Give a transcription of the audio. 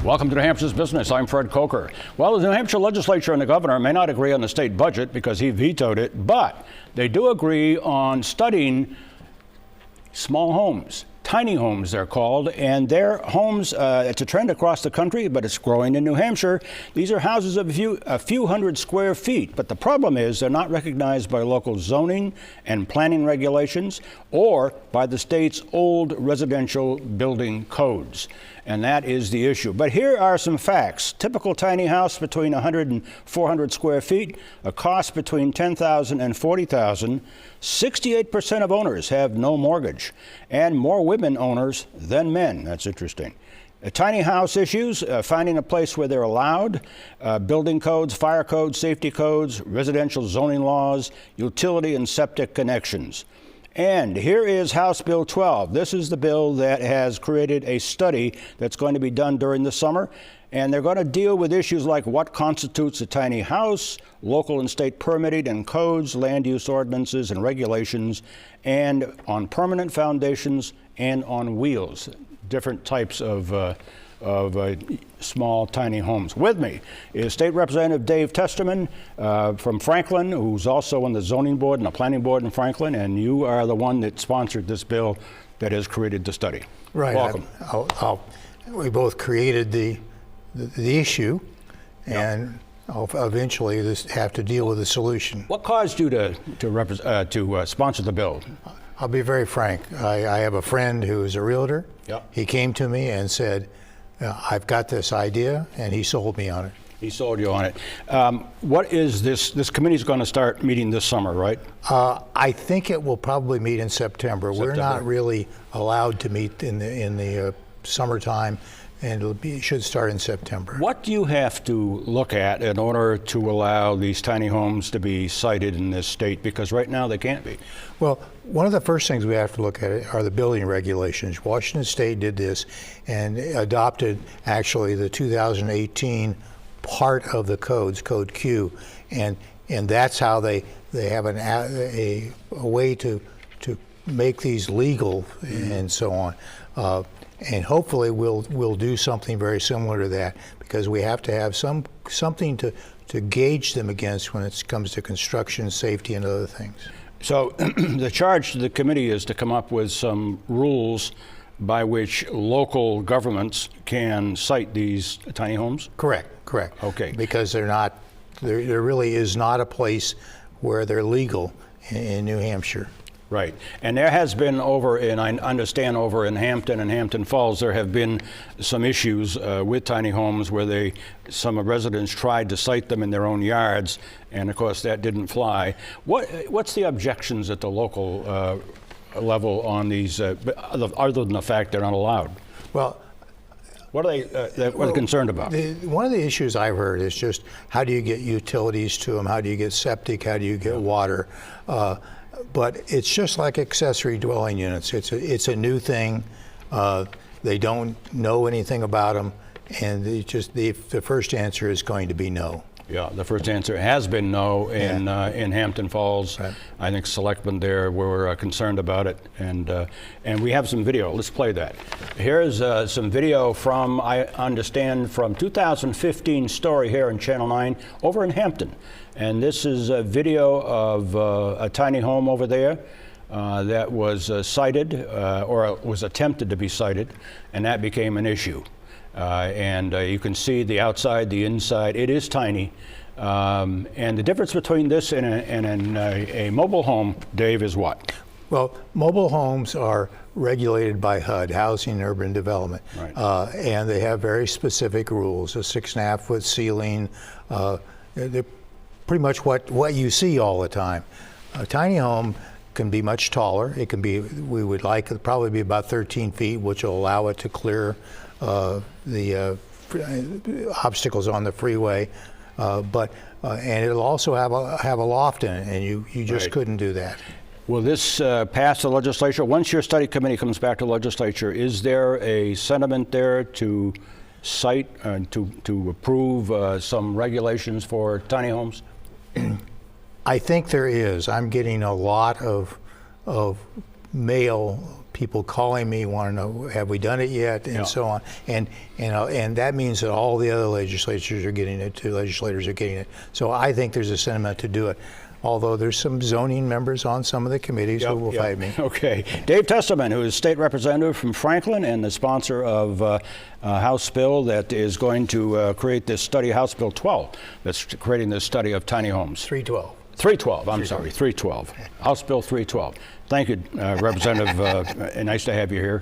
Welcome to New Hampshire's Business. I'm Fred Coker. Well, the New Hampshire legislature and the governor may not agree on the state budget because he vetoed it, but they do agree on studying small homes. Tiny homes, they're called, and they're homes, it's a trend across the country, but it's growing in New Hampshire. These are houses of a few hundred square feet, but the problem is they're not recognized by local zoning and planning regulations or by the state's old residential building codes. And that is the issue. But here are some facts. Typical tiny house between 100 and 400 square feet, a cost between $10,000 and $40,000. 68% of owners have no mortgage, and more women owners than men. That's interesting. Tiny house issues, finding a place where they're allowed, building codes, fire codes, safety codes, residential zoning laws, utility and septic connections. And here is House Bill 12. This is the bill that has created a study that's going to be done during the summer. And they're going to deal with issues like what constitutes a tiny house, local and state permitting and codes, land use ordinances and regulations, and on permanent foundations and on wheels, different types of small, tiny homes. With me is State Representative Dave Testerman from Franklin, who's also on the zoning board and the planning board in Franklin, and you are the one that sponsored this bill that has created the study. Right. Welcome. We both created the issue, and I'll eventually have to deal with the solution. What caused you to sponsor the bill? I'll be very frank. I have a friend who is a realtor. Yep. He came to me and said, I've got this idea, and he sold me on it. He sold you on it. What is this? This committee's going to start meeting this summer, right? I think it will probably meet in September. We're not really allowed to meet in the summertime, and it should start in September. What do you have to look at in order to allow these tiny homes to be sited in this state? Because right now they can't be. Well, one of the first things we have to look at are the building regulations. Washington State did this and adopted actually the 2018 part of the codes, Code Q, and that's how they have a way to make these legal and so on. And hopefully we'll do something very similar to that, because we have to have something to gauge them against when it comes to construction, safety, and other things. So the charge to the committee is to come up with some rules by which local governments can site these tiny homes? Correct. Okay. Because there really is not a place where they're legal in New Hampshire. Right. And there has been I understand over in Hampton and Hampton Falls, there have been some issues with tiny homes where some residents tried to site them in their own yards, and of course that didn't fly. What's the objections at the local level on these, other than the fact they're not allowed? Well, what are they concerned about? One of the issues I've heard is just how do you get utilities to them? How do you get septic? How do you get water? But it's just like accessory dwelling units. It's a new thing. They don't know anything about them, and the first answer is going to be no. Yeah, the first answer has been no in Hampton Falls. Right. I think selectmen there were concerned about it, and we have some video. Let's play that. Here's some video from, I understand, from 2015 story here in Channel 9 over in Hampton. And this is a video of a tiny home over there that was sited, or was attempted to be sited, and that became an issue. And you can see the outside, the inside. It is tiny. And the difference between this and a mobile home, Dave, is what? Well, mobile homes are regulated by HUD, Housing and Urban Development. Right. And they have very specific rules, a 6.5-foot ceiling. They're pretty much what you see all the time. A tiny home can be much taller. It can be, we would like it probably be about 13 feet, which will allow it to clear the obstacles on the freeway, and it'll also have a loft in it, and you just couldn't do that. Will this pass the legislature? Once your study committee comes back to legislature, is there a sentiment there to cite to approve some regulations for tiny homes? I think there is. I'm getting a lot of male people calling me, want to know, have we done it yet, and Yeah. so on. And that means that all the other legislators are getting it too. Legislators are getting it. So I think there's a sentiment to do it. Although there's some zoning members on some of the committees who will fight me. Okay. Dave Testerman, who is state representative from Franklin and the sponsor of a House bill that is going to create this study, House Bill 12, that's creating this study of tiny homes. 312. 312, I'm sorry, 312. House Bill 312. Thank you, Representative. Nice to have you here.